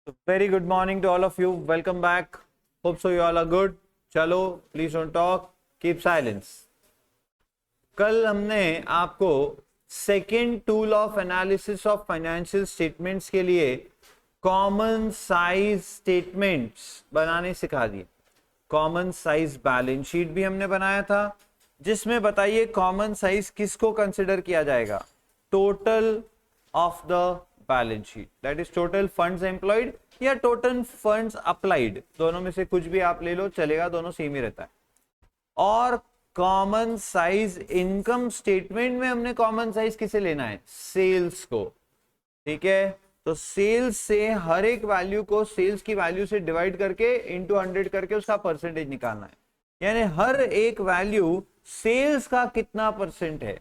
Very good morning to all of you. Welcome back. Hope so you all are good. चलो, please don't talk. Keep silence. कल हमने आपको second tool of analysis of financial statements के लिए common size statements बनाने सिखा दिए। Common size balance sheet भी हमने बनाया था, जिसमें बताइए कॉमन साइज किसको कंसिडर किया जाएगा? Total of the balance sheet, that is total funds employed या टोटल फंड्स अप्लाइड, दोनों में से कुछ भी आप ले लो चलेगा, दोनों सेम ही रहता है। और कॉमन साइज इनकम स्टेटमेंट में हमने कॉमन साइज किसे लेना है? सेल्स को। ठीक है, तो सेल्स से हर एक वैल्यू को सेल्स की वैल्यू से डिवाइड करके इंटू 100 करके उसका परसेंटेज निकालना है। यानी हर एक वैल्यू सेल्स का कितना परसेंट है,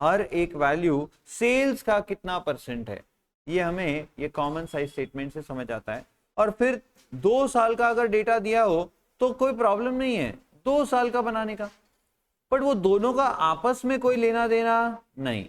हर एक वैल्यू सेल्स का कितना परसेंट है, ये हमें ये कॉमन साइज स्टेटमेंट से समझ आता है। और फिर 2 साल का अगर डेटा दिया हो तो कोई प्रॉब्लम नहीं है 2 साल का बनाने का, बट वो दोनों का आपस में कोई लेना देना नहीं।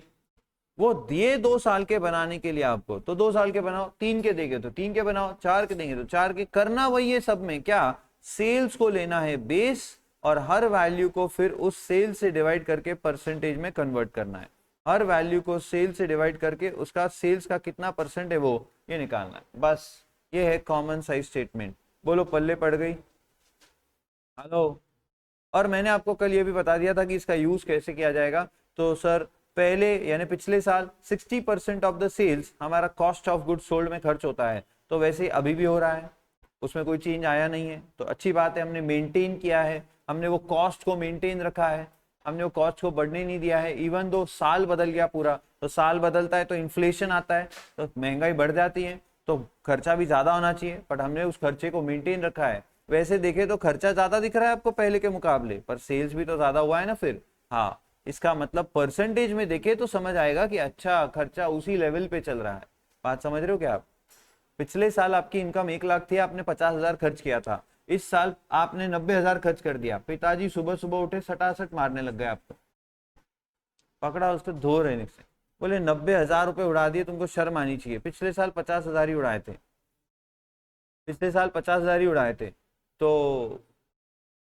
वो दिए 2 साल के बनाने के लिए आपको, तो 2 साल के बनाओ, 3 के देंगे तो 3 के बनाओ, 4 के देंगे तो 4 के, करना वही है सब में। क्या? सेल्स को लेना है बेस और हर वैल्यू को फिर उस सेल से डिवाइड करके परसेंटेज में कन्वर्ट करना है। हर वैल्यू को सेल से डिवाइड करके उसका सेल्स का कितना परसेंट है वो ये निकालना है। बस ये है कॉमन साइज स्टेटमेंट। बोलो पल्ले पड़ गई? हेलो। और मैंने आपको कल ये भी बता दिया था कि इसका यूज कैसे किया जाएगा। तो सर पहले यानी पिछले साल 60% ऑफ द सेल्स हमारा कॉस्ट ऑफ गुड्स सोल्ड में खर्च होता है, तो वैसे ही अभी भी हो रहा है, उसमें कोई चेंज आया नहीं है, तो अच्छी बात है, हमने मेंटेन किया है, हमने वो कॉस्ट को मेंटेन रखा है, हमने वो कॉस्ट को बढ़ने नहीं दिया है। इवन दो साल बदल गया पूरा, तो साल बदलता है तो इन्फ्लेशन आता है, तो महंगाई बढ़ जाती है, तो खर्चा भी ज्यादा होना चाहिए, बट हमने उस खर्चे को मेंटेन रखा है। वैसे देखे तो खर्चा ज्यादा दिख रहा है आपको पहले के मुकाबले, पर सेल्स भी तो ज्यादा हुआ है ना फिर। हाँ, इसका मतलब परसेंटेज में देखे तो समझ आएगा कि अच्छा खर्चा उसी लेवल पे चल रहा है। बात समझ रहे हो क्या आप? पिछले साल आपकी इनकम 1 लाख थी, आपने 50,000 खर्च किया था, इस साल आपने 90,000 खर्च कर दिया। पिताजी सुबह सुबह उठे, सटासट मारने लग गए आपको, पकड़ा उसको धो रहने से, बोले 90,000 रुपए उड़ा दिए, तुमको शर्म आनी चाहिए। पिछले साल 50,000 ही उड़ाए थे, पिछले साल 50,000 ही उड़ाए थे, तो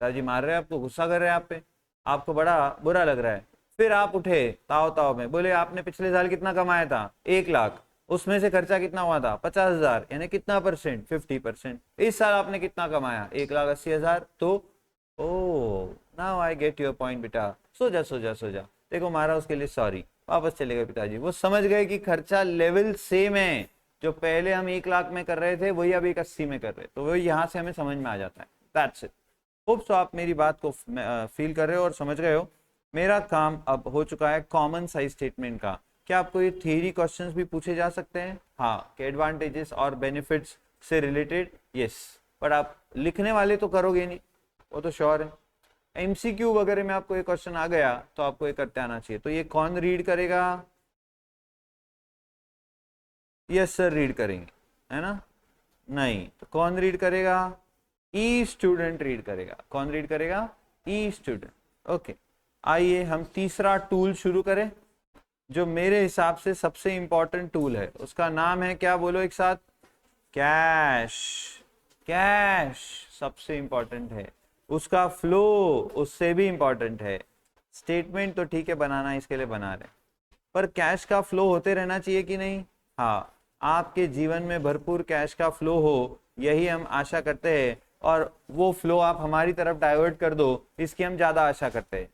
पिताजी मार रहे हैं आपको, गुस्सा कर रहे हैं आप पे, आपको बड़ा बुरा लग रहा है। फिर आप उठे ताव ताव में, बोले आपने पिछले साल कितना कमाया था? 1 लाख, उसमें से खर्चा कितना हुआ था? 50,000, यानी कितना परसेंट? 50%। इस साल आपने कितना कमाया? 1,80,000। तो oh now I get your point बेटा, सो जा सो जा सो जा। देखो मारा उसके लिए सॉरी, वापस चले गए पिताजी। वो समझ गए कि खर्चा लेवल सेम है, जो पहले हम 1 लाख में कर रहे थे वही अब 1,80 में कर रहे, तो वो यहाँ से हमें समझ में आ जाता है। That's it. होप सो आप मेरी बात को फील कर रहे हो और समझ गए हो। मेरा काम अब हो चुका है कॉमन साइज स्टेटमेंट का। क्या आपको ये थ्योरी क्वेश्चंस भी पूछे जा सकते हैं? हाँ, के एडवांटेजेस और बेनिफिट्स से रिलेटेड, यस, पर आप लिखने वाले तो करोगे नहीं, वो तो श्योर है। एमसीक्यू वगैरह में आपको ये क्वेश्चन आ गया तो आपको ये करते आना चाहिए। तो ये कौन रीड करेगा? यस सर रीड करेंगे, है ना? नहीं तो कौन रीड करेगा? ई स्टूडेंट रीड करेगा। कौन रीड करेगा? ई स्टूडेंट। ओके, आइए हम तीसरा टूल शुरू करें, जो मेरे हिसाब से सबसे इंपॉर्टेंट टूल है। उसका नाम है क्या? बोलो एक साथ, कैश। कैश सबसे इंपॉर्टेंट है, उसका फ्लो उससे भी इंपॉर्टेंट है। स्टेटमेंट तो ठीक है बनाना, इसके लिए बना रहे, पर कैश का फ्लो होते रहना चाहिए कि नहीं? हाँ, आपके जीवन में भरपूर कैश का फ्लो हो, यही हम आशा करते हैं, और वो फ्लो आप हमारी तरफ डाइवर्ट कर दो, इसकी हम ज्यादा आशा करते हैं।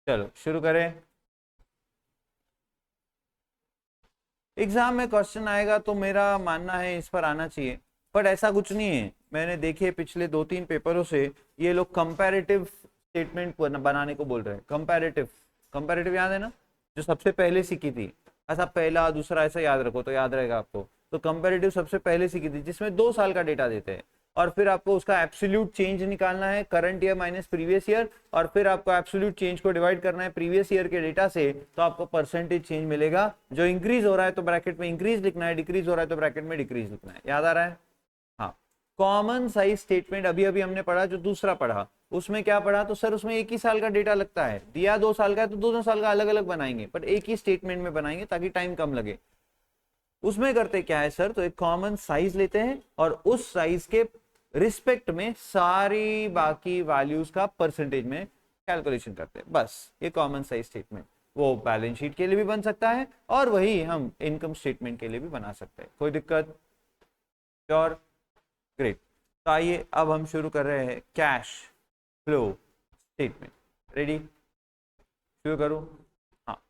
चलो शुरू करें। एग्जाम में क्वेश्चन आएगा तो मेरा मानना है इस पर आना चाहिए, बट ऐसा कुछ नहीं है। मैंने देखे पिछले 2-3 पेपरों से ये लोग कंपैरेटिव स्टेटमेंट बनाने को बोल रहे हैं। कंपैरेटिव, कंपैरेटिव याद है ना, जो सबसे पहले सीखी थी, ऐसा पहला दूसरा ऐसा याद रखो तो याद रहेगा आपको। तो कंपैरेटिव सबसे पहले सीखी थी, जिसमें 2 साल का डेटा देते हैं, और फिर आपको उसका एब्सोल्यूट चेंज निकालना है, current year minus previous year, और फिर आपको एब्सोल्यूट चेंज को डिवाइड करना है प्रीवियस ईयर के डेटा से, तो आपको परसेंटेज चेंज मिलेगा। जो इंक्रीज हो रहा है तो ब्रैकेट में इंक्रीज लिखना है, डिक्रीज हो रहा है तो ब्रैकेट में डिक्रीज लिखना है। याद आ रहा है? हाँ। कॉमन साइज स्टेटमेंट अभी अभी हमने पढ़ा, जो दूसरा पढ़ा, उसमें क्या पढ़ा, तो सर उसमें एक ही साल का डेटा लगता है, दिया 2 साल का है तो दोनों साल का अलग अलग बनाएंगे, पर एक ही स्टेटमेंट में बनाएंगे ताकि टाइम कम लगे। उसमें करते क्या है सर, तो एक कॉमन साइज लेते हैं और उस साइज के रिस्पेक्ट में सारी बाकी वैल्यूज का परसेंटेज में कैलकुलेशन करते हैं, बस ये कॉमन साइज स्टेटमेंट। वो बैलेंस शीट के लिए भी बन सकता है और वही हम इनकम स्टेटमेंट के लिए भी बना सकते हैं, कोई दिक्कत? Sure, great. तो आइए अब हम शुरू कर रहे हैं कैश फ्लो स्टेटमेंट। रेडी, शुरू करूं? हाँ,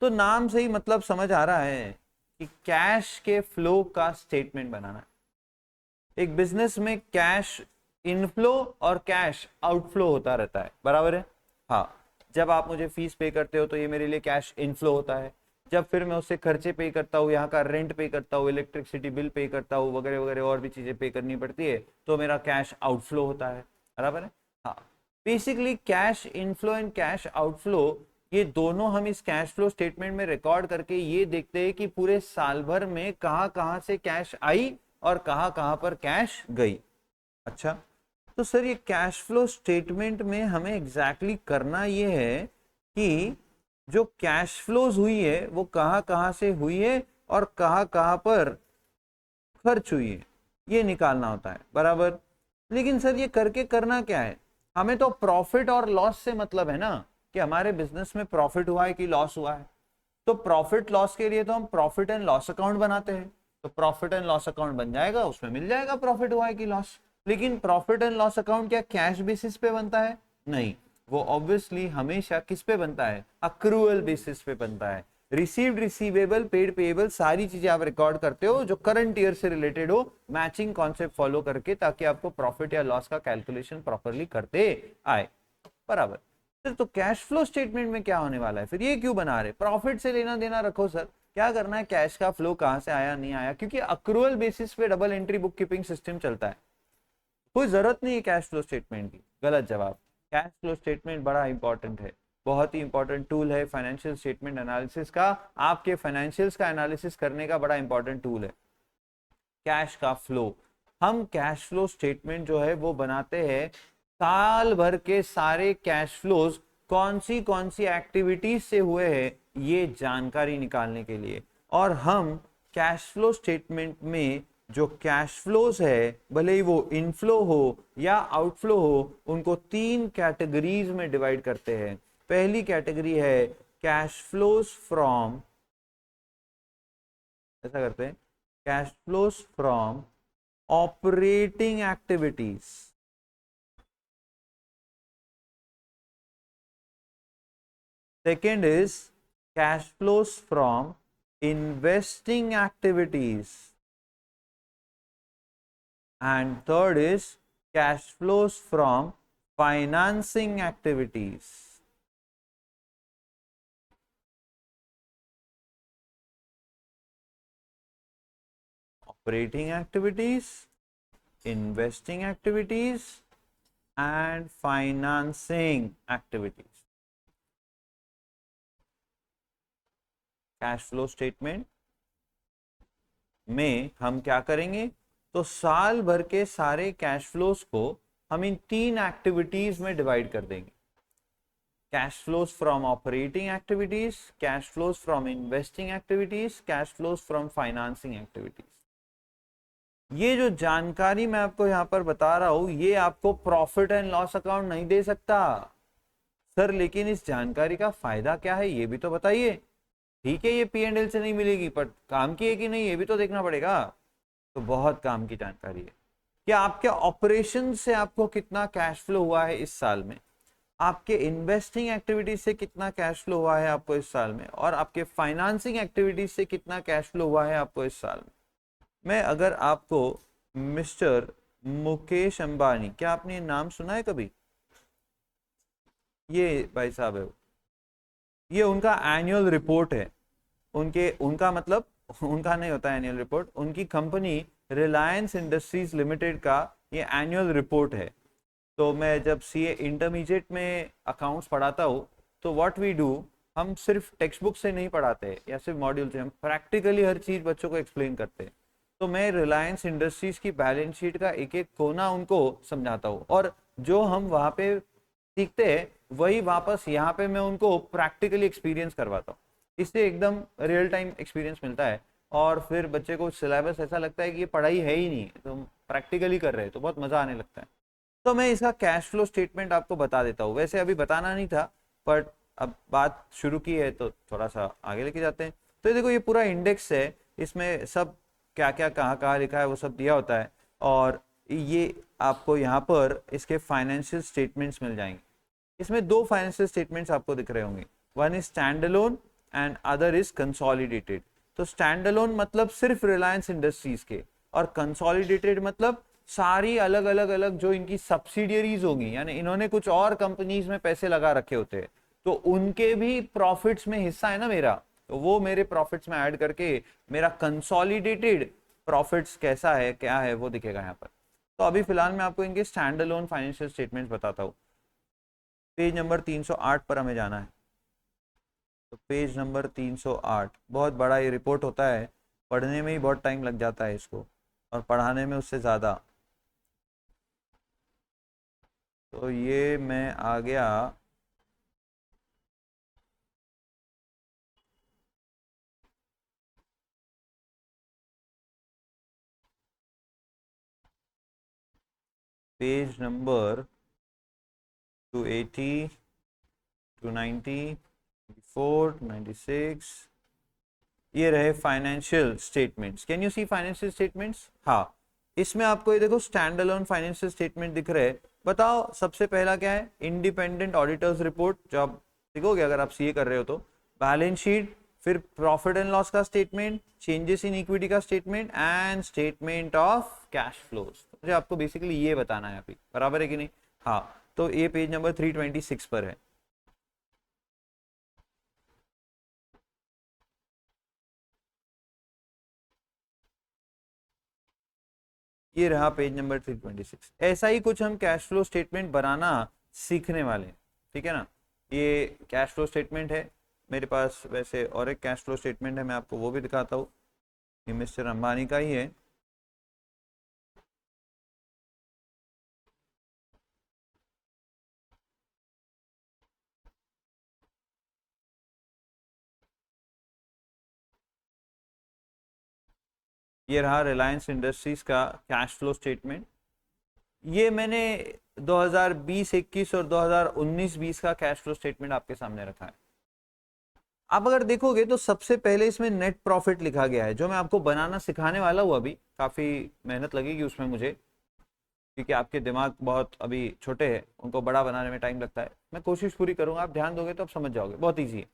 तो नाम से ही मतलब समझ आ रहा है कि कैश के फ्लो का स्टेटमेंट बनाना। एक बिजनेस में कैश इनफ्लो और कैश आउटफ्लो होता रहता है, बराबर है? हाँ, जब आप मुझे फीस पे करते हो तो ये मेरे लिए कैश इनफ्लो होता है, जब फिर मैं उससे खर्चे पे करता हूँ, यहाँ का रेंट पे करता हूँ, इलेक्ट्रिसिटी बिल पे करता हूँ, वगैरह वगैरह और भी चीजें पे करनी पड़ती है, तो मेरा कैश आउटफ्लो होता है, बराबर है? हाँ, basically cash inflow and cash outflow ये दोनों हम इस कैश फ्लो स्टेटमेंट में रिकॉर्ड करके ये देखते हैं कि पूरे साल भर में कहाँ कहाँ से कैश आई और कहाँ कहाँ पर कैश गई। अच्छा, तो सर ये कैश फ्लो स्टेटमेंट में हमें एग्जैक्टली करना ये है कि जो कैश फ्लोज हुई है वो कहाँ कहाँ से हुई है और कहाँ कहाँ पर खर्च हुई है, ये निकालना होता है, बराबर? लेकिन सर ये करके करना क्या है, हमें तो प्रॉफिट और लॉस से मतलब है ना, कि हमारे बिजनेस में प्रॉफिट हुआ है कि लॉस हुआ है। तो प्रॉफिट लॉस के लिए तो हम प्रॉफिट एंड लॉस अकाउंट बनाते हैं, तो प्रॉफिट एंड लॉस अकाउंट बन जाएगा, उसमें मिल जाएगा प्रॉफिट हुआ है कि लॉस। लेकिन प्रॉफिट एंड लॉस अकाउंट क्या कैश बेसिस पे बनता है? नहीं, वो ऑब्वियसली हमेशा किस पे बनता है? अक्रूअल बेसिस पे बनता है। रिसीव्ड रिसीवेबल, पेड पेएबल, सारी चीजें आप रिकॉर्ड करते हो जो करंट ईयर से रिलेटेड हो, मैचिंग कॉन्सेप्ट फॉलो करके, ताकि आपको प्रॉफिट या लॉस का कैलकुलेशन प्रॉपरली करते आए, बराबर? तो कैश फ्लो स्टेटमेंट में क्या होने वाला है, फिर ये क्यों बना रहे? प्रॉफिट से लेना देना रखो सर, क्या करना है, कैश का फ्लो कहां से आया नहीं आया, क्योंकि अक्रूअल बेसिस पे double entry book keeping system चलता है, कोई जरूरत नहीं है कैश फ्लो स्टेटमेंट की। गलत जवाब। कैश फ्लो स्टेटमेंट बड़ा इंपॉर्टेंट है, बहुत ही इंपॉर्टेंट टूल है फाइनेंशियल स्टेटमेंट एनालिसिस का, आपके फाइनेंशियल्स का एनालिसिस करने का बड़ा इंपॉर्टेंट टूल है कैश का फ्लो। हम कैश फ्लो स्टेटमेंट जो है वो बनाते हैं साल भर के सारे कैश फ्लोज कौन सी एक्टिविटीज से हुए हैं ये जानकारी निकालने के लिए। और हम कैश फ्लो स्टेटमेंट में जो कैश फ्लोज है, भले ही वो इनफ्लो हो या आउटफ्लो हो, उनको 3 कैटेगरीज में डिवाइड करते हैं। पहली कैटेगरी है कैश फ्लोज फ्रॉम, ऐसा करते हैं, cash flows from operating activities. Second is cash flows from investing activities. And third is cash flows from financing activities. Operating activities, investing activities, and financing activities. Cash flow statement में हम क्या करेंगे, तो साल भर के सारे कैश फ्लोज को हम इन 3 एक्टिविटीज में डिवाइड कर देंगे। Cash flows from operating activities, cash flows from investing activities, cash flows from financing activities. ये जो जानकारी मैं आपको यहां पर बता रहा हूं, ये आपको प्रॉफिट एंड लॉस अकाउंट नहीं दे सकता सर, लेकिन इस जानकारी का फायदा क्या है ये भी तो बताइए। ठीक है, ये P&L से नहीं मिलेगी, पर काम की है कि नहीं ये भी तो देखना पड़ेगा। तो बहुत काम की जानकारी है कि आपके ऑपरेशन से आपको कितना कैश फ्लो हुआ है इस साल में, आपके इन्वेस्टिंग एक्टिविटीज से कितना कैश फ्लो हुआ है आपको इस साल में, और आपके फाइनेंसिंग एक्टिविटीज से कितना कैश फ्लो हुआ है आपको इस साल में। मैं अगर आपको मिस्टर मुकेश अंबानी, क्या आपने नाम सुना है कभी? ये भाई साहब है, ये उनका एनुअल रिपोर्ट है, उनका मतलब उनका नहीं होता एनुअल रिपोर्ट, उनकी कंपनी रिलायंस इंडस्ट्रीज लिमिटेड का ये एनुअल रिपोर्ट है। तो मैं जब सीए इंटरमीडिएट में अकाउंट्स पढ़ाता हूँ तो व्हाट वी डू, हम सिर्फ टेक्स्ट बुक से नहीं पढ़ाते या सिर्फ मॉड्यूल से, हम प्रैक्टिकली हर चीज बच्चों को एक्सप्लेन करते हैं। तो मैं रिलायंस इंडस्ट्रीज की बैलेंस शीट का एक एक कोना उनको समझाता हूँ, और जो हम वहां पे सीखते हैं वही वापस यहाँ पे मैं उनको प्रैक्टिकली एक्सपीरियंस करवाता हूँ, इससे एकदम रियल टाइम एक्सपीरियंस मिलता है। और फिर बच्चे को सिलेबस ऐसा लगता है कि ये पढ़ाई है ही नहीं, तो प्रैक्टिकली कर रहे हैं तो बहुत मजा आने लगता है। तो मैं इसका कैश फ्लो स्टेटमेंट आपको बता देता हूँ, वैसे अभी बताना नहीं था बट अब बात शुरू की है तो थोड़ा सा आगे लेके जाते हैं। तो ये देखो, ये पूरा इंडेक्स है, इसमें सब क्या क्या कहाँ कहाँ लिखा है वो सब दिया होता है। और ये आपको यहाँ पर इसके फाइनेंशियल स्टेटमेंट्स मिल जाएंगे। इसमें दो फाइनेंशियल स्टेटमेंट्स आपको दिख रहे होंगे, one is stand alone and other is consolidated. तो स्टैंड अलोन मतलब सिर्फ रिलायंस इंडस्ट्रीज के, और कंसोलिडेटेड मतलब सारी अलग अलग अलग जो इनकी सब्सिडियरीज होंगी, यानी इन्होंने कुछ और कंपनीज में पैसे लगा रखे होते हैं तो उनके भी प्रॉफिट्स में हिस्सा है ना मेरा, तो वो मेरे प्रॉफिट्स में ऐड करके मेरा कंसोलिडेटेड प्रॉफिट्स कैसा है क्या है वो दिखेगा यहाँ पर। तो अभी फिलहाल मैं आपको इनके स्टैंड अलोन फाइनेंशियल स्टेटमेंट्स बताता हूँ। पेज नंबर 308 पर हमें जाना है। तो पेज नंबर 308 बहुत बड़ा ये रिपोर्ट होता है, पढ़ने में ही बहुत टाइम लग जाता है इसको, और पढ़ाने में उससे ज़्यादा। तो ये मैं आ गया पेज नंबर 280, 290, 94, 96। ये रहे financial statements. Can you see financial statements? हाँ, इसमें आपको ये देखो स्टैंड अलोन फाइनेंशियल स्टेटमेंट दिख रहे हैं। बताओ सबसे पहला क्या है? इंडिपेंडेंट ऑडिटर्स रिपोर्ट, जो आप देखोगे अगर आप सीए कर रहे हो तो। बैलेंस शीट, फिर प्रॉफिट एंड लॉस का स्टेटमेंट, चेंजेस इन इक्विटी का statement and statement of cash flows. मुझे आपको बेसिकली ये बताना है अभी, बराबर है कि नहीं? हाँ, तो ये पेज नंबर 326 पर है। ये रहा पेज नंबर 326। ऐसा ही कुछ हम कैश फ्लो स्टेटमेंट बनाना सीखने वाले हैं, ठीक है ना। ये कैश फ्लो स्टेटमेंट है मेरे पास, वैसे और एक कैश फ्लो स्टेटमेंट है, मैं आपको वो भी दिखाता हूँ। ये मिस्टर अंबानी का ही है। ये रहा रिलायंस इंडस्ट्रीज का कैश फ्लो स्टेटमेंट। ये मैंने 2020-21 और 2019-20 का कैश फ्लो स्टेटमेंट आपके सामने रखा है। आप अगर देखोगे तो सबसे पहले इसमें नेट प्रॉफिट लिखा गया है, जो मैं आपको बनाना सिखाने वाला हूँ। अभी काफी मेहनत लगेगी उसमें मुझे, क्योंकि आपके दिमाग बहुत अभी छोटे हैं, उनको बड़ा बनाने में टाइम लगता है। मैं कोशिश पूरी करूंगा, आप ध्यान दोगे तो आप समझ जाओगे, बहुत ईजी है।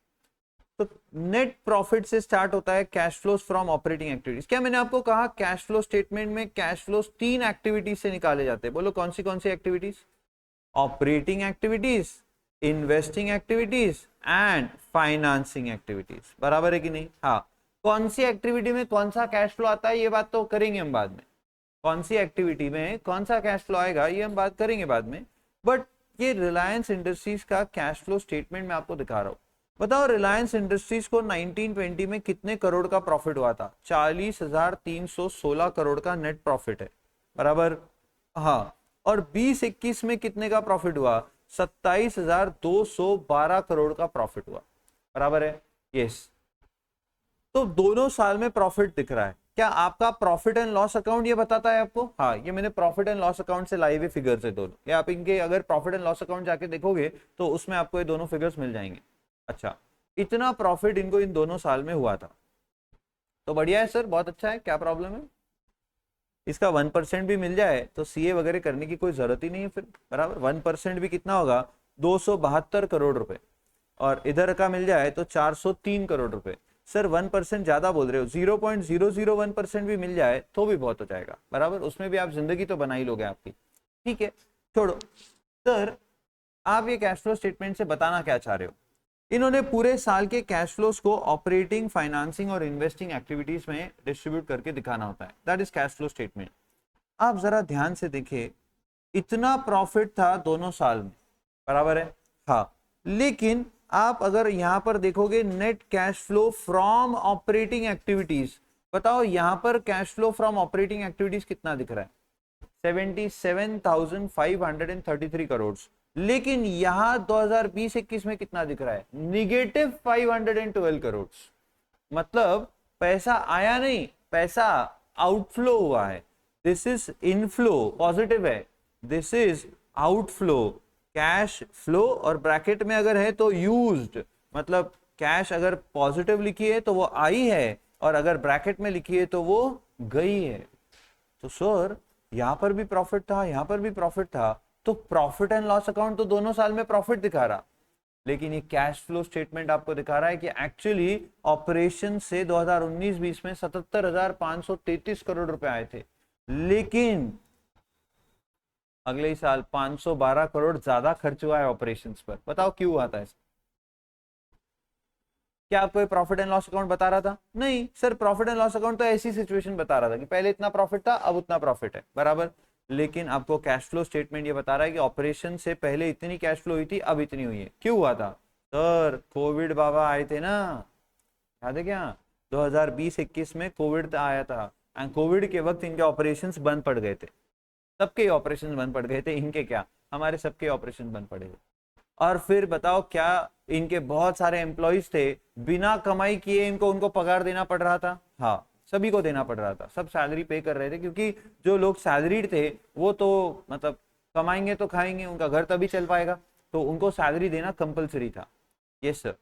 तो नेट प्रॉफिट से स्टार्ट होता है cash flows from operating activities. क्या मैंने आपको कहा कैश फ्लो स्टेटमेंट में कैश फ्लोज 3 एक्टिविटीज से निकाले जाते हैं? बोलो कौन सी activities? Operating activities, investing activities and financing activities, बराबर है कि नहीं? हाँ, कौन सी एक्टिविटी में कौन सा कैश फ्लो आता है ये बात तो करेंगे हम बाद में। कौन सी एक्टिविटी में कौन सा कैश फ्लो आएगा ये हम बात करेंगे बाद में। बट ये रिलायंस इंडस्ट्रीज का कैश फ्लो स्टेटमेंट मैं आपको दिखा रहा हूं। बताओ रिलायंस इंडस्ट्रीज को 1920 में कितने करोड़ का प्रॉफिट हुआ था? 40,316 करोड़ का नेट प्रॉफिट है, बराबर? हाँ, और 20-21 में कितने का प्रॉफिट हुआ? 27,212 करोड़ का प्रॉफिट हुआ, बराबर है? यस। तो दोनों साल में प्रॉफिट दिख रहा है। क्या आपका प्रॉफिट एंड लॉस अकाउंट ये बताता है आपको? हाँ, ये मैंने प्रॉफिट एंड लॉस अकाउंट से लाए हुए फिगर्स है दोनों। या आप इनके अगर प्रॉफिट एंड लॉस अकाउंट जाके देखोगे तो उसमें आपको ये दोनों फिगर्स मिल जाएंगे। अच्छा, इतना प्रॉफिट इनको इन दोनों साल में हुआ था, तो बढ़िया है सर, बहुत अच्छा है, क्या प्रॉब्लम है? इसका 1% भी मिल जाए तो सीए वगैरह करने की कोई जरूरत ही नहीं है फिर, बराबर। 1% भी कितना होगा? 272 करोड़ रुपए। और इधर का मिल जाए तो 403 करोड़ रुपए। सर 1% ज्यादा बोल रहे हो, 0.001% भी मिल जाए तो भी बहुत हो जाएगा, बराबर। उसमें भी आप जिंदगी तो बना ही लोगे आपकी, ठीक है, छोड़ो। सर आप ये कैश फ्लो स्टेटमेंट से बताना क्या चाह रहे हो? इन्होंने पूरे साल के कैश फ्लोज को ऑपरेटिंग, फाइनेंसिंग और इन्वेस्टिंग एक्टिविटीज में डिस्ट्रीब्यूट करके दिखाना होता है, that is cash flow statement. आप जरा ध्यान से देखिए, इतना प्रॉफिट था दोनों साल में, बराबर है? हाँ, लेकिन आप अगर यहां पर देखोगे net cash flow from operating activities, बताओ यहां पर cash flow from operating activities कितना दिख रहा है? 77,533 करोड़। लेकिन यहां 2020-21 में कितना दिख रहा है? निगेटिव 512 करोड़। मतलब पैसा आया नहीं, पैसा आउटफ्लो हुआ है। दिस इज इनफ्लो, पॉजिटिव है, this is outflow. Cash flow और ब्रैकेट में अगर है तो यूज्ड, मतलब कैश अगर पॉजिटिव लिखी है तो वो आई है, और अगर ब्रैकेट में लिखी है तो वो गई है। तो सर यहां पर भी प्रॉफिट था, यहां पर भी प्रॉफिट था, तो प्रॉफिट एंड लॉस अकाउंट तो दोनों साल में प्रॉफिट दिखा रहा, लेकिन ये कैश फ्लो स्टेटमेंट आपको दिखा रहा है कि एक्चुअली ऑपरेशन से 2019-20 में 77,533 करोड़ रुपए आए थे, लेकिन अगले ही साल 512 करोड़ ज्यादा खर्च हुआ है ऑपरेशंस पर। बताओ क्यों हुआ था? क्या आपको प्रॉफिट एंड लॉस अकाउंट बता रहा था? नहीं sir, profit and loss account तो ऐसी सिचुएशन बता रहा था कि पहले इतना प्रॉफिट था, अब उतना प्रॉफिट है, बराबर। लेकिन आपको कैश फ्लो स्टेटमेंट ये बता रहा है कि ऑपरेशन से पहले इतनी कैश फ्लो हुई थी, अब इतनी हुई है। क्यों हुआ था? सर कोविड बाबा आए थे ना, याद है क्या? 2020-21 में कोविड आया था, एंड कोविड के वक्त इनके ऑपरेशंस बंद पड़ गए थे। सबके ऑपरेशन बंद पड़ गए थे, इनके क्या, हमारे सबके ऑपरेशन बंद पड़े थे। और फिर बताओ, क्या इनके बहुत सारे एम्प्लॉइज थे, बिना कमाई किए इनको उनको पगार देना पड़ रहा था? हाँ, सभी को देना पड़ रहा था, सब सैलरी पे कर रहे थे, क्योंकि जो लोग सैलरीड थे वो तो मतलब कमाएंगे तो खाएंगे, उनका घर तभी चल पाएगा, तो उनको सैलरी देना कंपलसरी था। Yes sir.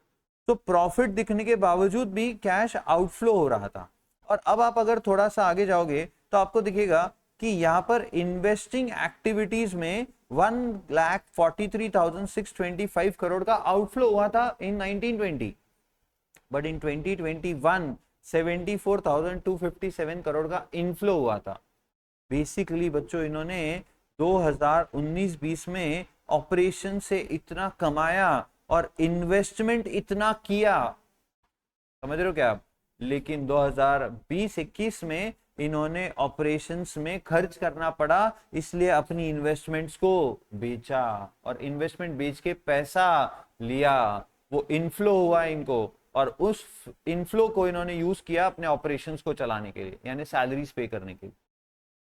तो प्रॉफिट दिखने के बावजूद भी कैश आउटफ्लो हो रहा था। और अब आप अगर थोड़ा सा आगे जाओगे तो आपको दिखेगा कि यहाँ पर इन्वेस्टिंग एक्टिविटीज में 1,43,625 करोड़ का आउटफ्लो हुआ था इन 1920, बट इन 2021 74,257 करोड़ का इनफ्लो हुआ था। बेसिकली बच्चों, इन्होंने 2019-20 में ऑपरेशन से इतना कमाया और इन्वेस्टमेंट इतना किया, समझ रहे हो क्या आप? लेकिन 2020-21 में इन्होंने ऑपरेशंस में खर्च करना पड़ा, इसलिए अपनी इन्वेस्टमेंट्स को बेचा, और इन्वेस्टमेंट बेच के पैसा लिया, वो इनफ्लो हुआ इनको, और उस इनफ्लो को इन्होंने यूज किया अपने ऑपरेशंस को चलाने के लिए, यानी सैलरीज पे करने के लिए।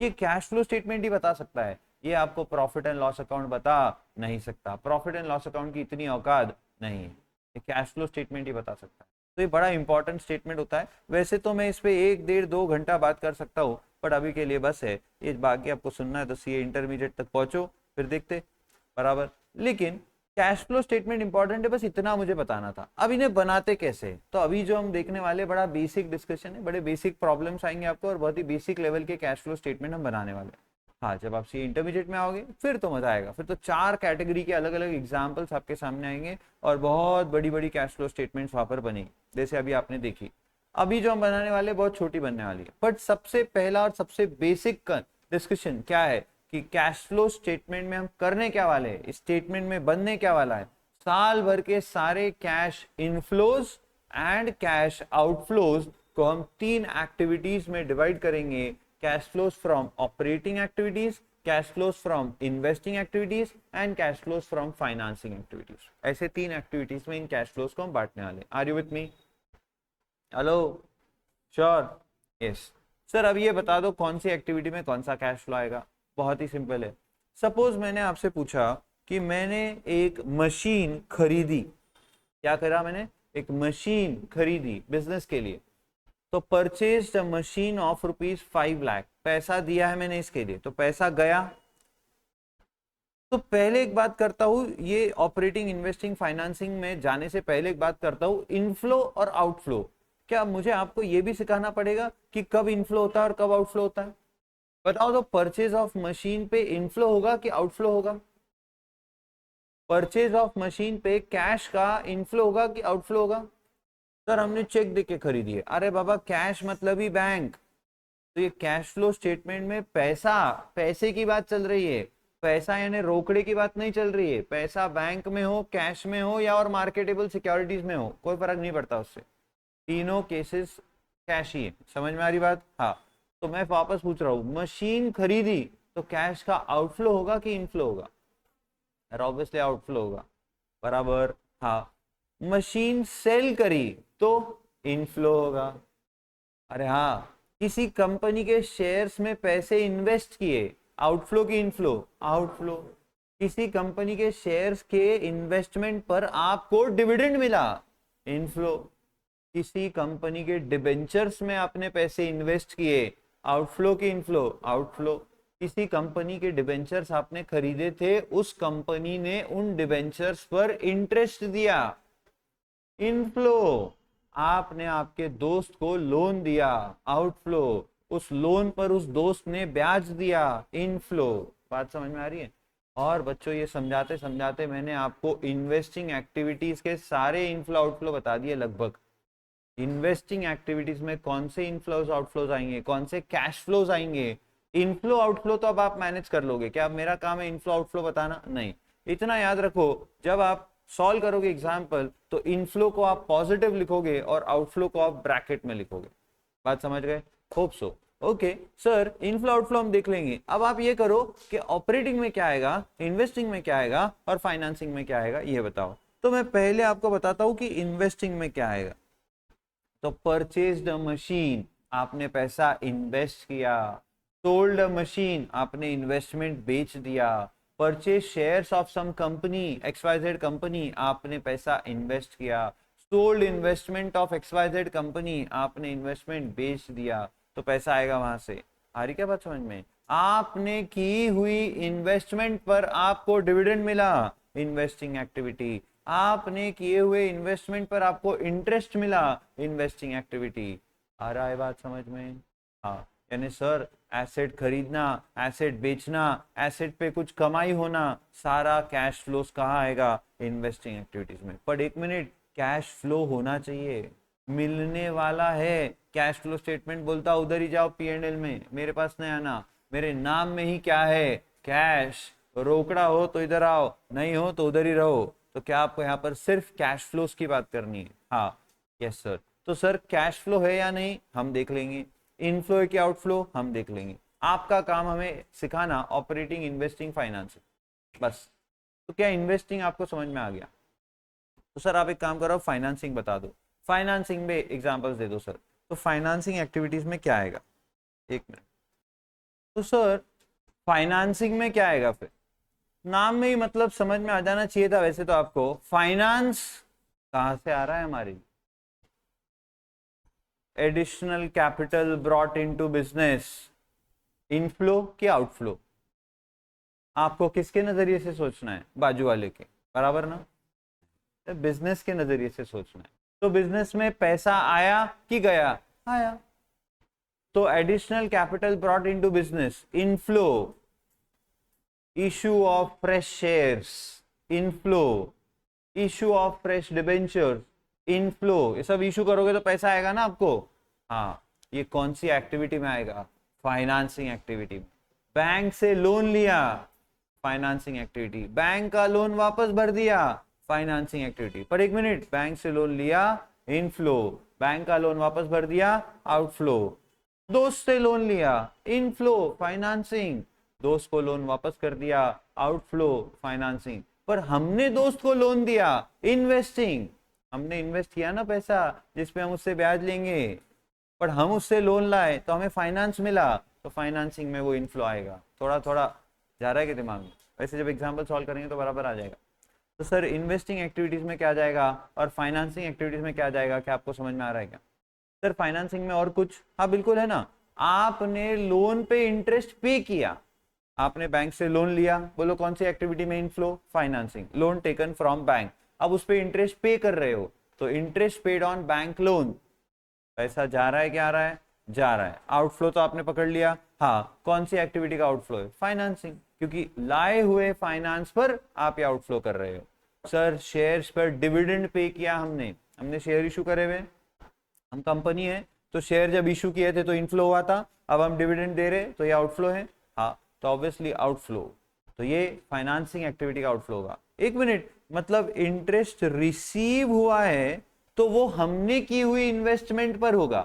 ये कैश फ्लो स्टेटमेंट ही बता सकता है, ये आपको प्रॉफिट एंड लॉस अकाउंट बता नहीं सकता। प्रॉफिट एंड लॉस अकाउंट की इतनी औकात नहीं है, ये कैश फ्लो स्टेटमेंट ही बता सकता है। तो ये बड़ा इंपॉर्टेंट स्टेटमेंट होता है। वैसे तो मैं इस पे 1-1.5-2 घंटा बात कर सकता हूँ, बट अभी के लिए बस है ये, बाकी आपको सुनना है तो सीए इंटरमीडिएट तक पहुंचो, फिर देखते, बराबर। लेकिन कैश फ्लो स्टेटमेंट इंपॉर्टेंट है, बस इतना मुझे बताना था। अब इन्हें बनाते कैसे, तो अभी जो हम देखने वाले बड़ा बेसिक डिस्कशन है, बड़े बेसिक प्रॉब्लम्स आएंगे आपको, और बहुत ही बेसिक लेवल के कैश फ्लो स्टेटमेंट हम बनाने वाले हैं। हाँ, जब आप सी इंटरमीडिएट में आओगे फिर तो मजा आएगा, फिर तो 4 कैटेगरी के अलग अलग एग्जाम्पल्स आपके सामने आएंगे, और बहुत बड़ी बड़ी कैश फ्लो स्टेटमेंट्स वहां पर बनेगी, जैसे अभी आपने देखी। अभी जो हम बनाने वाले बहुत छोटी बनने वाली है, बट सबसे पहला और सबसे बेसिक डिस्कशन क्या है कि कैश फ्लो स्टेटमेंट में हम करने क्या वाले हैं, स्टेटमेंट में बनने क्या वाला है, साल भर के सारे cash inflows and cash outflows को हम 3 एक्टिविटीज में डिवाइड करेंगे। Cash flows from operating activities, cash flows from investing activities and cash flows from financing activities. ऐसे 3 एक्टिविटीज में इन कैश फ्लोज को हम बांटने वाले। Are you with me? Hello, sure? Yes sir. अब ये बता दो कौन सी एक्टिविटी में कौन सा कैश फ्लो आएगा। बहुत ही सिंपल है। सपोज मैंने आपसे पूछा कि मैंने एक मशीन खरीदी, क्या करा मैंने? एक मशीन खरीदी बिजनेस के लिए, तो purchase the machine of ₹5 lakh, पैसा दिया है मैंने इसके लिए, तो पैसा गया। तो पहले एक बात करता हूं, ये ऑपरेटिंग इन्वेस्टिंग फाइनेंसिंग में जाने से पहले एक बात करता हूं, इनफ्लो और आउटफ्लो। क्या मुझे आपको यह भी सिखाना पड़ेगा कि कब इनफ्लो होता है और कब आउटफ्लो होता है? बताओ तो, परचेज ऑफ मशीन पे इनफ्लो होगा कि आउटफ्लो होगा? परचेज ऑफ मशीन पे कैश का इनफ्लो होगा कि आउटफ्लो होगा? सर हमने चेक देके खरीदी है। अरे बाबा, कैश मतलब ही बैंक। तो ये कैश फ्लो स्टेटमेंट में पैसा, पैसे की बात चल रही है। पैसा यानी रोकड़े की बात नहीं चल रही है। पैसा बैंक में हो, कैश में हो, या और मार्केटेबल सिक्योरिटीज में हो, कोई फर्क नहीं पड़ता उससे, तीनों केसेस कैश ही है। समझ में आ रही बात? हाँ। तो मैं वापस पूछ रहा हूं, मशीन खरीदी तो कैश का आउटफ्लो होगा कि इनफ्लो होगा? ऑब्वियसली आउटफ्लो होगा, बराबर। हाँ। मशीन सेल करी तो इनफ्लो होगा। अरे हाँ, किसी कंपनी के शेयर्स में पैसे इन्वेस्ट किए आउटफ्लो की इनफ्लो, आउटफ्लो। किसी कंपनी के शेयर्स के इन्वेस्टमेंट पर आपको डिविडेंड मिला, इनफ्लो। किसी कंपनी के डिबेंचर्स में आपने पैसे इन्वेस्ट किए, आउटफ्लो की इनफ्लो, आउटफ्लो। किसी कंपनी के डिबेंचर्स आपने खरीदे थे, उस कंपनी ने उन डिबेंचर्स पर इंटरेस्ट दिया, इनफ्लो। आपने आपके दोस्त को लोन दिया, आउटफ्लो। उस लोन पर उस दोस्त ने ब्याज दिया, इनफ्लो। बात समझ में आ रही है? और बच्चों ये समझाते समझाते मैंने आपको इन्वेस्टिंग एक्टिविटीज के सारे इनफ्लो आउटफ्लो बता दिए लगभग। इन्वेस्टिंग एक्टिविटीज में कौन से इनफ्लोज आउटफ्लोज आएंगे, कौन से कैश फ्लोज आएंगे। इनफ्लो आउटफ्लो तो अब आप मैनेज कर लोगे, क्या अब मेरा काम है इनफ्लो आउटफ्लो बताना? नहीं। इतना याद रखो, जब आप सॉल्व करोगे एग्जाम्पल तो इनफ्लो को आप पॉजिटिव लिखोगे और आउटफ्लो को आप ब्रैकेट में लिखोगे। बात समझ गए? Hope so. Okay sir, inflow outflow हम देख लेंगे। अब आप ये करो कि ऑपरेटिंग में क्या आएगा, इन्वेस्टिंग में क्या आएगा और फाइनेंसिंग में क्या आएगा, ये बताओ। तो मैं पहले आपको बताता हूं कि इन्वेस्टिंग में क्या आएगा। तो परचेज्ड अ मशीन, आपने पैसा इन्वेस्ट किया। सोल्ड अ मशीन, आपने इन्वेस्टमेंट बेच दिया। Purchase shares of some company, XYZ company, आपने पैसा इन्वेस्ट किया। Sold investment of XYZ company, आपने इन्वेस्टमेंट बेच दिया, तो पैसा आएगा वहां से। आ रही क्या बात समझ में? आपने की हुई इन्वेस्टमेंट पर आपको डिविडेंड मिला, इन्वेस्टिंग एक्टिविटी। आपने किए हुए इन्वेस्टमेंट पर आपको इंटरेस्ट मिला, इन्वेस्टिंग एक्टिविटी। आ रहा है बात समझ में? हाँ, यानी सर एसेट खरीदना, एसेट बेचना, एसेट पे कुछ कमाई होना, सारा कैश फ्लोस कहाँ आएगा? इन्वेस्टिंग एक्टिविटीज में। पर एक मिनट, कैश फ्लो होना चाहिए, मिलने वाला है। कैश फ्लो स्टेटमेंट बोलता उधर ही जाओ P&L में, मेरे पास नहीं आना। मेरे नाम में ही क्या है? कैश। रोकड़ा हो तो इधर आओ, नहीं हो तो उधर ही रहो। तो क्या आपको यहाँ पर सिर्फ कैश फ्लोस की बात करनी है? हाँ, यस सर। तो सर कैश फ्लो है या नहीं हम देख लेंगे, इनफ्लो है कि आउटफ्लो हम देख लेंगे। आपका काम हमें सिखाना ऑपरेटिंग, इन्वेस्टिंग, फाइनेंसिंग, बस। तो क्या इन्वेस्टिंग आपको समझ में आ गया? तो सर आप एक काम करो, फाइनेंसिंग बता दो। फाइनेंसिंग में एग्जांपल्स दे दो सर। तो फाइनेंसिंग एक्टिविटीज में क्या आएगा? एक मिनट। तो सर फाइनेंसिंग में क्या आएगा? फिर नाम में ही मतलब समझ में आ जाना चाहिए था वैसे तो आपको। फाइनेंस कहां से आ रहा है हमारी? Additional capital brought into business, inflow कि आउटफ्लो? आपको किसके नजरिए से सोचना है? बाजू वाले के, बराबर ना? बिजनेस के नजरिए से सोचना है। तो बिजनेस में पैसा आया कि गया? आया। तो additional capital brought into business, inflow. Issue of fresh shares, inflow. Issue of fresh debenture, inflow. ये सब इशू करोगे तो पैसा आएगा ना आपको। हाँ, ये कौन सी एक्टिविटी में आएगा? फाइनेंसिंग एक्टिविटी में। बैंक से लोन लिया, फाइनेंसिंग एक्टिविटी। बैंक का लोन वापस भर दिया, फाइनेंसिंग एक्टिविटी। पर एक मिनट, बैंक से लोन लिया, इनफ्लो। बैंक का लोन वापस भर दिया, आउटफ्लो। दोस्त से लोन लिया, इनफ्लो, फाइनेंसिंग। दोस्त को लोन वापस कर दिया, आउटफ्लो, फाइनेंसिंग। पर हमने दोस्त को लोन दिया, इन्वेस्टिंग। हमने इन्वेस्ट किया ना पैसा, जिसपे हम उससे ब्याज लेंगे। पर हम उससे लोन लाए तो हमें फाइनेंस मिला, तो फाइनेंसिंग में वो इनफ्लो आएगा। थोड़ा थोड़ा जा रहा है कि दिमाग में? वैसे जब एग्जाम्पल सॉल्व करेंगे तो बराबर आ जाएगा। तो सर इन्वेस्टिंग एक्टिविटीज में क्या जाएगा और फाइनेंसिंग एक्टिविटीज में क्या जाएगा, क्या आपको समझ में आ रहा है क्या? सर फाइनेंसिंग में और कुछ? हाँ बिल्कुल है ना। आपने लोन पे इंटरेस्ट पे किया, आपने बैंक से लोन लिया, बोलो कौन सी एक्टिविटी में inflow? Financing. Loan taken from bank, अब उस पर इंटरेस्ट पे कर रहे हो, तो interest paid on bank loan. पैसा जा रहा है क्या आ रहा है? जा रहा है। आउटफ्लो तो आपने पकड़ लिया। हाँ, कौन सी एक्टिविटी का आउटफ्लो है? फाइनेंसिंग, क्योंकि लाए हुए फाइनेंस पर आप ये आउटफ्लो कर रहे हो। सर शेयर्स पर डिविडेंड पे किया हमने शेयर इशू करे हुए, हम कंपनी है तो शेयर जब इशू किए थे तो इनफ्लो हुआ था, अब हम डिविडेंड दे रहे तो ये आउटफ्लो है। हाँ, तो ऑब्वियसली आउटफ्लो, तो ये फाइनेंसिंग एक्टिविटी का आउटफ्लो होगा। एक मिनट, मतलब इंटरेस्ट रिसीव हुआ है तो वो हमने की हुई इन्वेस्टमेंट पर होगा,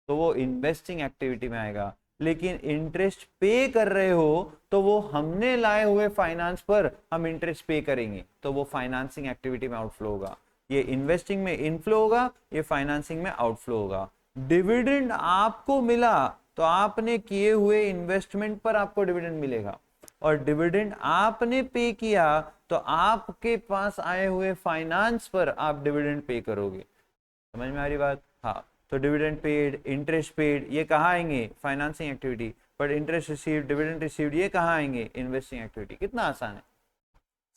तो वो इन्वेस्टिंग एक्टिविटी में आएगा। लेकिन इंटरेस्ट पे कर रहे हो तो वो हमने लाए हुए फाइनेंस पर हम इंटरेस्ट पे करेंगे, तो वो फाइनेंसिंग एक्टिविटी में आउटफ्लो होगा। ये इन्वेस्टिंग में इनफ्लो होगा, ये फाइनेंसिंग में आउटफ्लो होगा। डिविडेंड आपको मिला तो आपने किए हुए इन्वेस्टमेंट पर आपको डिविडेंड मिलेगा, और डिविडेंड आपने पे किया तो आपके पास आए हुए फाइनेंस पर आप डिविडेंड पे करोगे। समझ में आ रही बात? हाँ, तो डिविडेंड पेड, इंटरेस्ट पेड, ये कहाँ आएंगे? Financing activity. But interest received, dividend received, ये कहाँ आएंगे? Investing activity. कितना आसान है।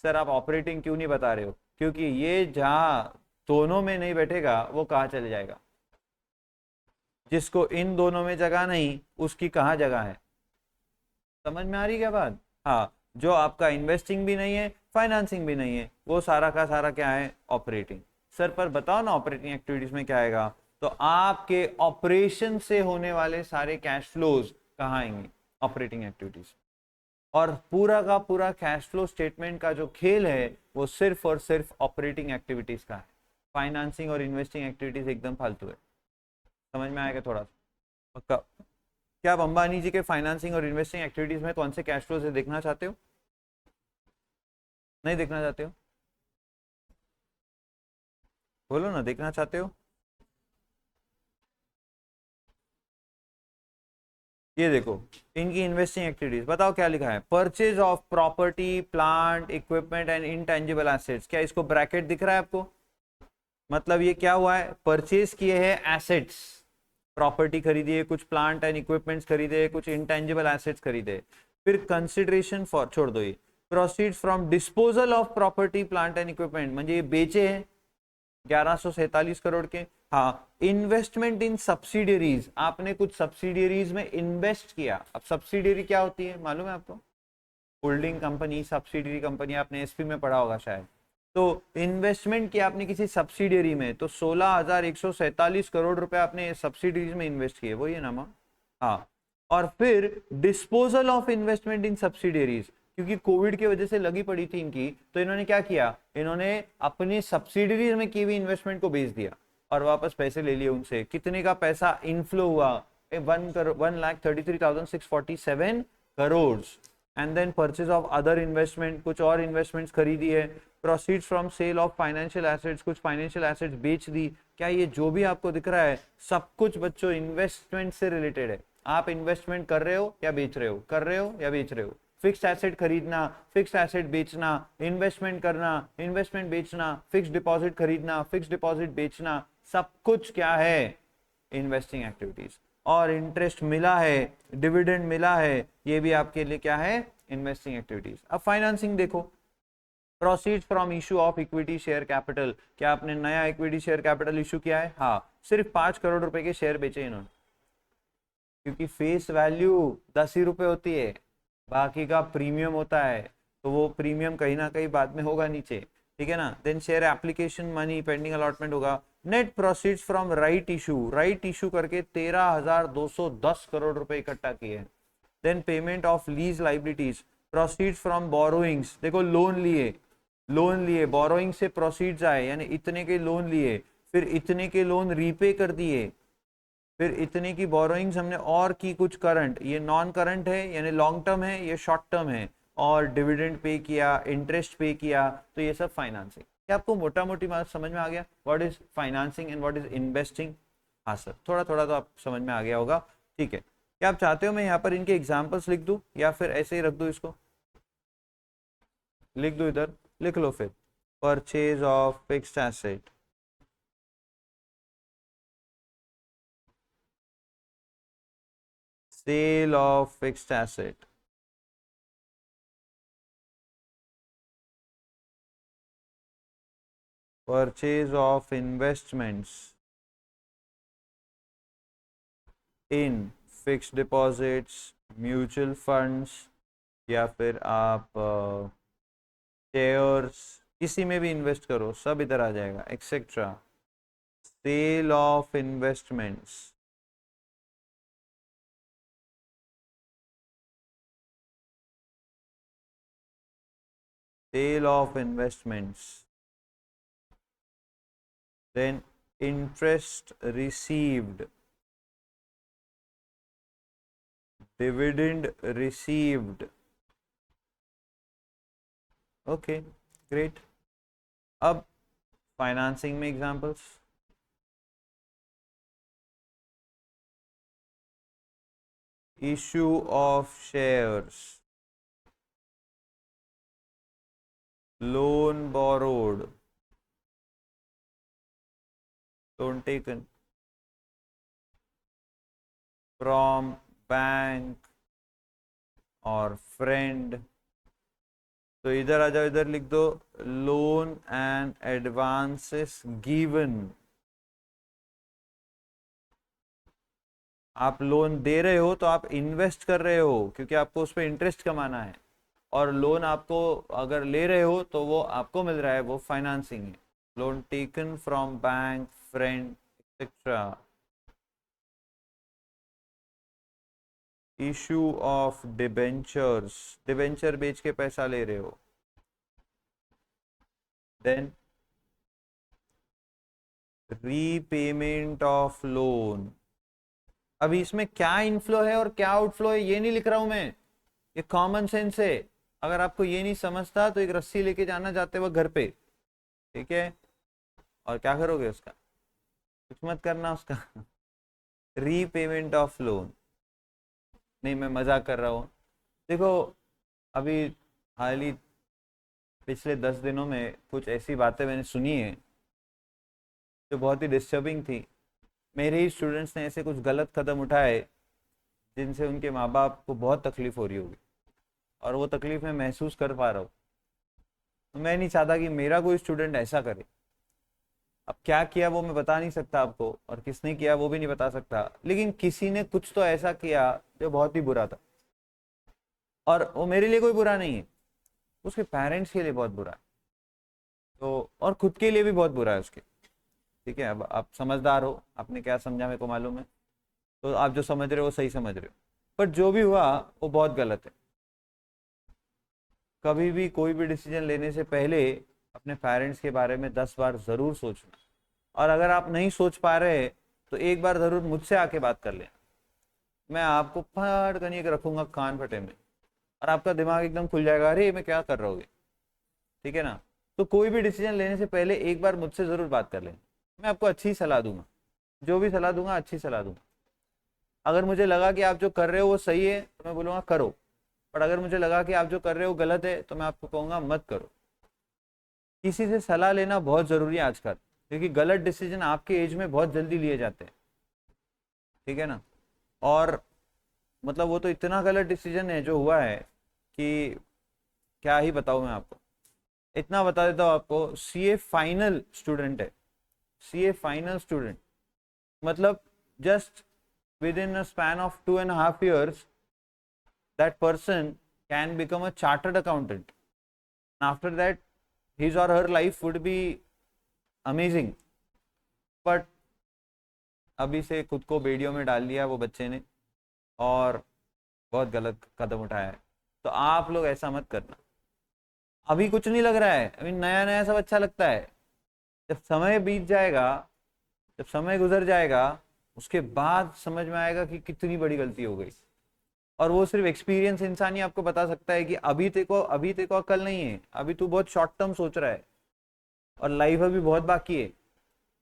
सर आप ऑपरेटिंग क्यों नहीं बता रहे हो? क्योंकि ये जहां दोनों में नहीं बैठेगा वो कहाँ चले जाएगा? जिसको इन दोनों में जगह नहीं, उसकी कहाँ जगह है? समझ में आ रही क्या बात? हाँ, जो आपका इन्वेस्टिंग भी नहीं है, फाइनेंसिंग भी नहीं है, वो सारा का सारा क्या है? ऑपरेटिंग। सर पर बताओ ना, ऑपरेटिंग एक्टिविटीज में क्या आएगा? तो आपके ऑपरेशन से होने वाले सारे कैश फ्लोज कहाँ आएंगे? Operating activities. और पूरा का पूरा कैश फ्लो स्टेटमेंट का जो खेल है वो सिर्फ और सिर्फ ऑपरेटिंग एक्टिविटीज का है। फाइनेंसिंग और इन्वेस्टिंग एक्टिविटीज एकदम फालतू है। समझ में आएगा थोड़ा सा? पक्का? क्या आप अंबानी जी के फाइनेंसिंग और इन्वेस्टिंग एक्टिविटीज में कौन से कैश फ्लो से देखना चाहते हो? नहीं देखना चाहते हो? बोलो ना, देखना चाहते हो? ये देखो, इनकी इन्वेस्टिंग एक्टिविटीज बताओ क्या लिखा है? Purchase of property, plant, equipment and intangible assets. क्या इसको ब्रैकेट दिख रहा है आपको? मतलब ये क्या हुआ है? परचेज किए हैं एसेट्स, प्रॉपर्टी खरीदी है, कुछ प्लांट एंड इक्विपमेंट्स खरीदे, कुछ इंटेंजिबल एसेट्स खरीदे। फिर कंसिडरेशन फॉर, छोड़ दो ये, proceeds from disposal of property, plant and equipment, म्हणजे ये बेचे हैं 1147 करोड़ के। हाँ, इन्वेस्टमेंट इन सब्सिडियरीज, आपने कुछ सब्सिडियरीज में इन्वेस्ट किया। अब सब्सिडियरी क्या होती है मालूम है आपको? होल्डिंग कंपनी, सब्सिडियरी कंपनी, आपने एसपी में पढ़ा होगा शायद। तो इन्वेस्टमेंट किया आपने किसी सब्सिडियरी में, तो 16,147 करोड़ रुपए आपने सब्सिडियरीज में इन्वेस्ट किए, वही है ना माँ? हाँ। और फिर disposal of investment in subsidiaries, क्योंकि कोविड की वजह से लगी पड़ी थी इनकी, तो इन्होंने क्या किया? इन्होंने अपनी सब्सिडियरीज में की हुई इन्वेस्टमेंट को बेच दिया और वापस पैसे ले लिए उनसे। कितने का पैसा इनफ्लो हुआ? 1,33,647 crore. And then purchase of other investment, कुछ और इन्वेस्टमेंट्स खरीदी है। Proceeds from sale of financial assets, कुछ फाइनेंशियल एसेट्स बेच दी। क्या ये जो भी आपको दिख रहा है सब कुछ बच्चों इन्वेस्टमेंट से रिलेटेड है? आप इन्वेस्टमेंट कर रहे हो या बेच रहे हो? कर रहे हो या बेच रहे हो? फिक्स एसेट खरीदना, फिक्स एसेट बेचना, इन्वेस्टमेंट करना, इन्वेस्टमेंट बेचना, फिक्स डिपॉजिट खरीदना, फिक्स डिपॉजिट बेचना, सब कुछ क्या है? Investing activities. और इंटरेस्ट मिला है, डिविडेंड मिला है, ये भी आपके लिए क्या है? Investing activities. अब फाइनेंसिंग देखो, proceeds from issue of equity share capital. क्या आपने नया इक्विटी शेयर कैपिटल इशू किया है? हाँ, सिर्फ 5 करोड़ रुपए के शेयर बेचे इन्होंने, क्योंकि फेस वैल्यू 10 ही रुपए होती है, बाकी का प्रीमियम होता है, तो वो प्रीमियम कहीं ना कहीं बाद में होगा नीचे, ठीक है ना? Then share application money pending allotment होगा। Net proceeds from right issue, right issue करके 13,210 करोड़ रुपए इकट्ठा किए। Then payment of lease liabilities, proceeds from borrowings, देखो लोन लिए, लोन लिए, बोरोइंग से प्रोसीड्स आए, यानी इतने के लोन लिए, फिर इतने के लोन रीपे कर दिए, फिर इतने की बोरोइंग्स हमने और की कुछ करंट, ये नॉन करंट है यानी लॉन्ग टर्म है, ये शॉर्ट टर्म है, और डिविडेंड पे किया, इंटरेस्ट पे किया, तो ये सब फाइनेंसिंग। क्या आपको मोटा मोटी बात समझ में आ गया? What is financing and what is investing? हाँ सर, थोड़ा थोड़ा तो आप समझ में आ गया होगा, ठीक है। क्या आप चाहते हो मैं यहाँ पर इनके एग्जाम्पल्स लिख दूं या फिर ऐसे ही रख दूं? इसको लिख दो, इधर लिख लो फिर। Purchase of fixed asset, sale of fixed asset, purchase of investments in fixed deposits, mutual funds, या फिर आप शेयर्स, किसी में भी इन्वेस्ट करो सब इधर आ जाएगा, etcetera. Sale of investments, sale of investments, then interest received, dividend received. Okay, great. अब फाइनेंसिंग में examples. issue of shares, loan borrowed, loan taken from bank और friend. तो इधर आ जाओ, इधर लिख दो लोन एंड एडवांसेस गिवन. आप लोन दे रहे हो तो आप इन्वेस्ट कर रहे हो क्योंकि आपको उस पर इंटरेस्ट कमाना है, और लोन आपको अगर ले रहे हो तो वो आपको मिल रहा है, वो फाइनेंसिंग है. Loan taken from bank, friend etcetera. Issue of debentures, debenture बेच के पैसा ले रहे हो. Then repayment of loan. अभी इसमें क्या इनफ्लो है और क्या आउटफ्लो है ये नहीं लिख रहा हूं मैं, ये कॉमन सेंस है. अगर आपको ये नहीं समझता तो एक रस्सी लेके जाना जाते वक्त घर पे, ठीक है, और क्या करोगे उसका, कुछ मत करना उसका. Repayment of loan. नहीं, मैं मजाक कर रहा हूँ. देखो, अभी हाल ही पिछले 10 दिनों में कुछ ऐसी बातें मैंने सुनी है जो बहुत ही डिस्टर्बिंग थी. मेरे ही स्टूडेंट्स ने ऐसे कुछ गलत कदम उठाए जिनसे उनके माँ बाप को बहुत तकलीफ हो रही होगी, और वो तकलीफ मैं महसूस कर पा रहा हूँ. तो मैं नहीं चाहता कि मेरा कोई स्टूडेंट ऐसा करे. अब क्या किया वो मैं बता नहीं सकता आपको, और किसने किया वो भी नहीं बता सकता, लेकिन किसी ने कुछ तो ऐसा किया जो बहुत ही बुरा था. और वो मेरे लिए कोई बुरा नहीं है, उसके पेरेंट्स के लिए बहुत बुरा है, तो और खुद के लिए भी बहुत बुरा है उसके. ठीक है, अब आप समझदार हो, आपने क्या समझा मेरे को मालूम है, तो आप जो समझ रहे हो वो सही समझ रहे हो, पर जो भी हुआ वो बहुत गलत है. कभी भी कोई भी डिसीजन लेने से पहले अपने पेरेंट्स के बारे में 10 बार ज़रूर सोचना, और अगर आप नहीं सोच पा रहे तो एक बार ज़रूर मुझसे आके बात कर लेना. मैं आपको फट करनी रखूंगा कान फटे में, और आपका दिमाग एकदम खुल जाएगा, अरे मैं क्या कर रहा हूँ. ठीक है ना. तो कोई भी डिसीजन लेने से पहले एक बार मुझसे ज़रूर बात कर लेना. मैं आपको अच्छी सलाह दूंगा, जो भी सलाह दूंगा अच्छी सलाह दूंगा. अगर मुझे लगा कि आप जो कर रहे हो वो सही है तो मैं बोलूँगा करो, पर अगर मुझे लगा कि आप जो कर रहे हो गलत है तो मैं आपको कहूँगा मत करो. किसी से सलाह लेना बहुत ज़रूरी है आजकल, क्योंकि गलत डिसीजन आपके एज में बहुत जल्दी लिए जाते हैं. ठीक है ना. और मतलब वो तो इतना गलत डिसीजन है जो हुआ है कि क्या ही बताऊँ मैं आपको. इतना बता देता हूँ आपको, सीए फाइनल स्टूडेंट है, सीए फाइनल स्टूडेंट. मतलब just within a span of 2.5 years that person can become a chartered accountant, and after that his or her life would be amazing. but अभी से खुद को बेड़ियों में डाल लिया वो बच्चे ने, और बहुत गलत कदम उठाया है. तो आप लोग ऐसा मत करना. अभी कुछ नहीं लग रहा है, अभी नया नया सब अच्छा लगता है. जब समय बीत जाएगा, जब समय गुजर जाएगा, उसके बाद समझ में आएगा कि कितनी बड़ी गलती हो गई. और वो सिर्फ एक्सपीरियंस इंसान ही आपको बता सकता है कि अभी तेको अकल नहीं है, अभी तू बहुत शॉर्ट टर्म सोच रहा है, और लाइफ अभी बहुत बाकी है.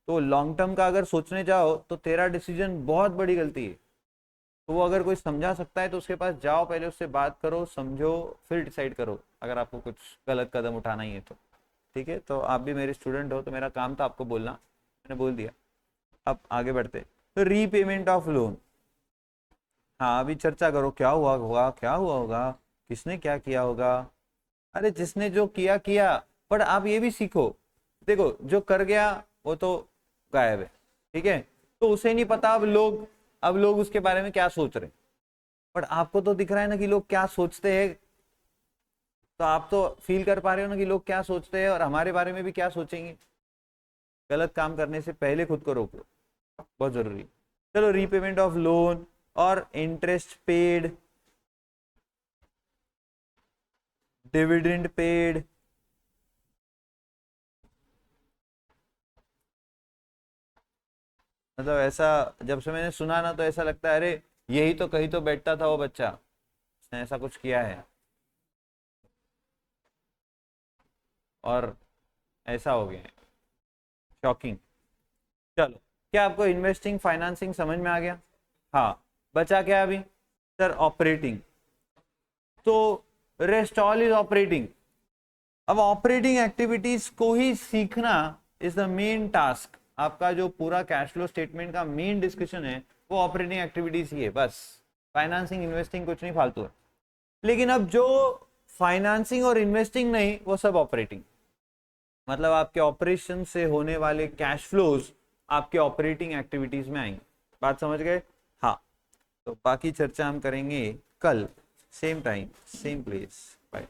तो लॉन्ग टर्म का अगर सोचने जाओ तो तेरा डिसीजन बहुत बड़ी गलती है. तो वो अगर कोई समझा सकता है तो उसके पास जाओ, पहले उससे बात करो, समझो, फिर डिसाइड करो अगर आपको कुछ गलत कदम उठाना ही है तो. ठीक है, तो आप भी मेरे स्टूडेंट हो तो मेरा काम था आपको बोलना, मैंने बोल दिया. अब आगे बढ़ते. तो रीपेमेंट ऑफ लोन. हाँ, अभी चर्चा करो, क्या हुआ होगा, क्या हुआ होगा, किसने क्या किया होगा. अरे जिसने जो किया किया, पर आप ये भी सीखो. देखो, जो कर गया वो तो गायब है, ठीक है, तो उसे नहीं पता अब लोग उसके बारे में क्या सोच रहे हैं. पर आपको तो दिख रहा है ना कि लोग क्या सोचते हैं, तो आप तो फील कर पा रहे हो ना कि लोग क्या सोचते हैं और हमारे बारे में भी क्या सोचेंगे. गलत काम करने से पहले खुद को रोक लो, बहुत जरूरी. चलो, रीपेमेंट ऑफ लोन और इंटरेस्ट पेड, डिविडेंड पेड. मतलब ऐसा जब से मैंने सुना ना तो ऐसा लगता है, अरे यही तो कहीं तो बैठता था वो बच्चा, उसने ऐसा कुछ किया है, और ऐसा हो गया है. शॉकिंग. चलो, क्या आपको इन्वेस्टिंग फाइनेंसिंग समझ में आ गया? हाँ. बचा क्या अभी? सर ऑपरेटिंग, तो रेस्ट ऑल इज ऑपरेटिंग। अब ऑपरेटिंग एक्टिविटीज को ही सीखना इज द मेन टास्क। आपका जो पूरा कैश फ्लो स्टेटमेंट का मेन डिस्कशन है वो ऑपरेटिंग एक्टिविटीज ही है, बस फाइनेंसिंग इन्वेस्टिंग कुछ नहीं फालतू है। लेकिन अब जो फाइनेंसिंग और इन्वेस्टिंग नहीं, वो सब ऑपरेटिंग, मतलब आपके ऑपरेशन से होने वाले कैश फ्लोज आपके ऑपरेटिंग एक्टिविटीज में आएंगे। बात समझ गए? हाँ, तो बाकी चर्चा हम करेंगे कल, same time same place, bye.